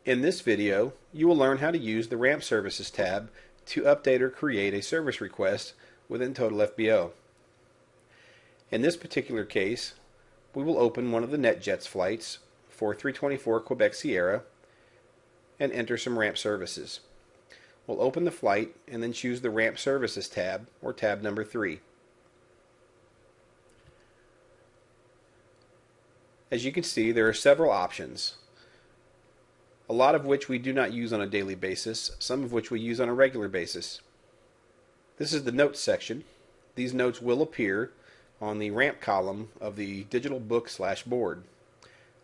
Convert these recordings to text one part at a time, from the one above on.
In this video, you will learn how to use the Ramp Services tab to update or create a service request within TFBO. In this particular case, we will open one of the NetJets flights for 324 Quebec Sierra and enter some Ramp Services. We'll open the flight and then choose the Ramp Services tab, or tab number 3. As you can see, there are several options, a lot of which we do not use on a daily basis, some of which we use on a regular basis. This is the notes section. These notes will appear on the ramp column of the digital book/board.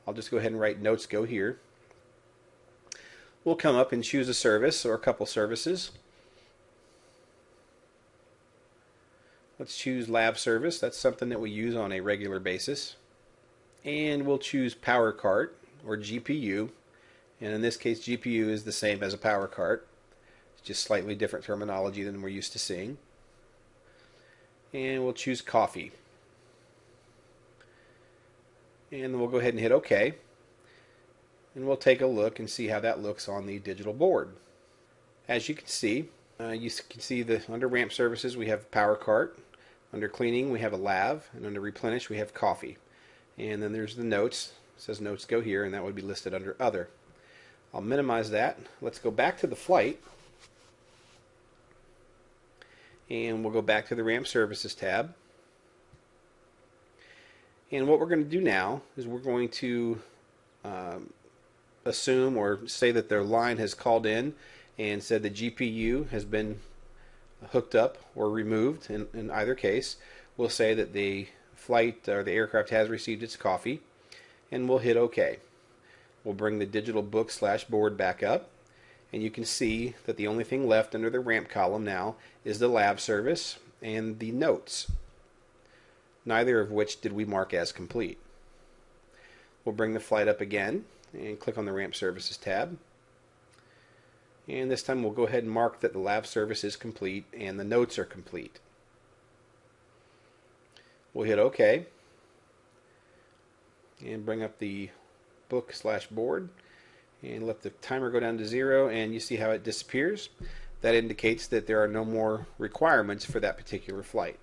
I'll just go ahead and write notes go here. We'll come up and choose a service or a couple services. Let's choose lab service. That's something that we use on a regular basis. And we'll choose power cart or GPU. And in this case, GPU is the same as a power cart. It's just slightly different terminology than we're used to seeing. And we'll choose coffee. And we'll go ahead and hit OK. And we'll take a look and see how that looks on the digital board. As you can see that under ramp services we have power cart, under cleaning we have a lav, and under replenish we have coffee. And then there's the notes. It says notes go here, and that would be listed under other. I'll minimize that. Let's go back to the flight. And we'll go back to the Ramp Services tab. And what we're going to do now is we're going to assume or say that their line has called in and said the GPU has been hooked up or removed. In either case, we'll say that the flight or the aircraft has received its coffee, and we'll hit OK. We'll bring the digital book/board back up, and you can see that the only thing left under the ramp column now is the lab service and the notes, neither of which did we mark as complete. We'll bring the flight up again and click on the Ramp Services tab. And this time we'll go ahead and mark that the lab service is complete and the notes are complete. We'll hit OK and bring up the book/board and let the timer go down to 0, and you see how it disappears. That indicates that there are no more requirements for that particular flight.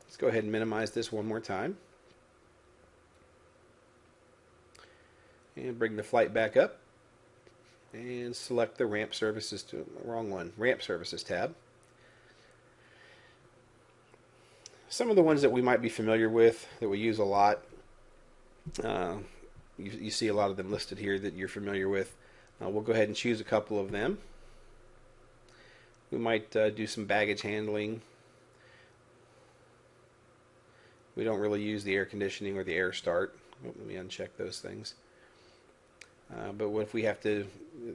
Let's go ahead and minimize this one more time and bring the flight back up and select the Ramp Services Ramp Services tab. Some of the ones that we might be familiar with that we use a lot, you see a lot of them listed here that you're familiar with. We'll go ahead and choose a couple of them. We might do some baggage handling. We don't really use the air conditioning or the air start. Let me uncheck those things. But if we have to,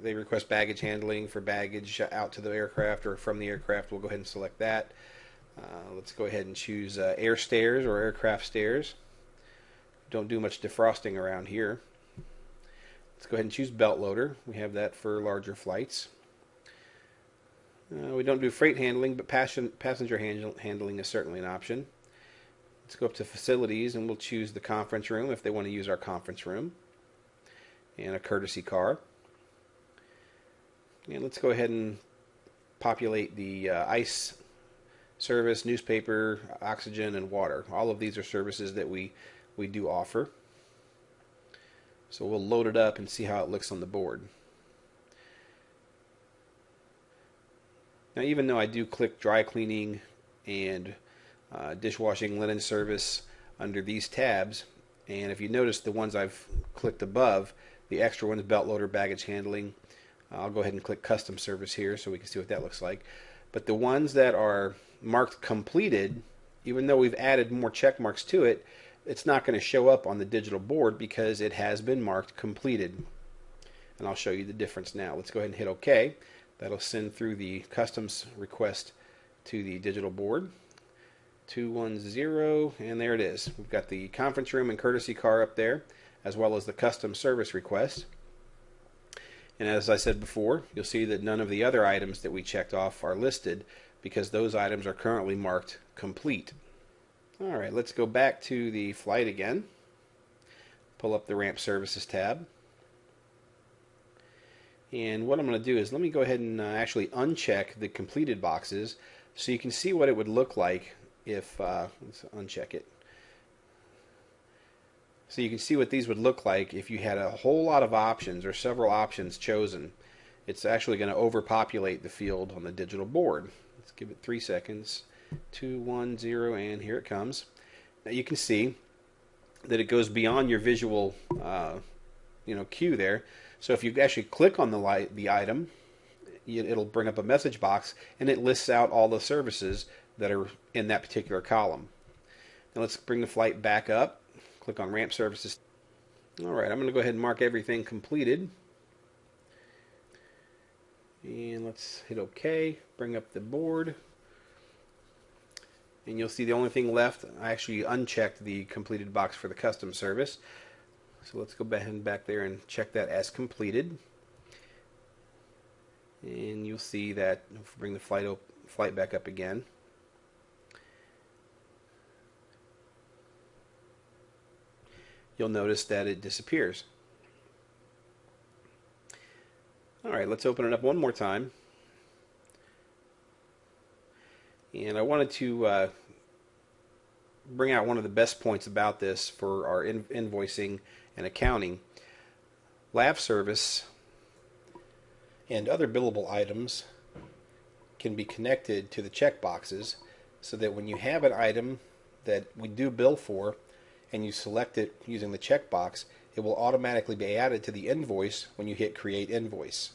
they request baggage handling for baggage out to the aircraft or from the aircraft, we'll go ahead and select that. Let's go ahead and choose air stairs or aircraft stairs. Don't do much defrosting around here. Let's go ahead and choose belt loader. We have that for larger flights. We don't do freight handling, but passenger handling is certainly an option. Let's go up to facilities and we'll choose the conference room if they want to use our conference room, and a courtesy car. And let's go ahead and populate the ice service, newspaper, oxygen, and water. All of these are services that we do offer. So we'll load it up and see how it looks on the board. Now, even though I do click dry cleaning and dishwashing, linen service under these tabs, and if you notice the ones I've clicked above, the extra ones, belt loader, baggage handling, I'll go ahead and click custom service here so we can see what that looks like. But the ones that are marked completed, even though we've added more check marks to it, it's not going to show up on the digital board because it has been marked completed. And I'll show you the difference now. Let's go ahead and hit OK. That'll send through the customs request to the digital board. 210, and there it is. We've got the conference room and courtesy car up there, as well as the custom service request. And as I said before, you'll see that none of the other items that we checked off are listed because those items are currently marked complete. Alright, let's go back to the flight again. Pull up the Ramp Services tab. And what I'm going to do is let me go ahead and actually uncheck the completed boxes so you can see what it would look like if, let's uncheck it. So you can see what these would look like if you had a whole lot of options or several options chosen. It's actually going to overpopulate the field on the digital board. Let's give it 3 seconds. 2, 1, 0, and here it comes. Now you can see that it goes beyond your visual cue there. So if you actually click on the item, it'll bring up a message box and it lists out all the services that are in that particular column. Now let's bring the flight back up. Click on ramp services. Alright, I'm going to go ahead and mark everything completed. And let's hit OK, bring up the board. And you'll see the only thing left, I actually unchecked the completed box for the custom service. So let's go back there and check that as completed. And you'll see that, if we bring the flight back up again. You'll notice that it disappears. Alright, let's open it up one more time. And I wanted to bring out one of the best points about this for our invoicing and accounting. Lav service and other billable items can be connected to the checkboxes so that when you have an item that we do bill for and you select it using the checkbox, it will automatically be added to the invoice when you hit Create Invoice.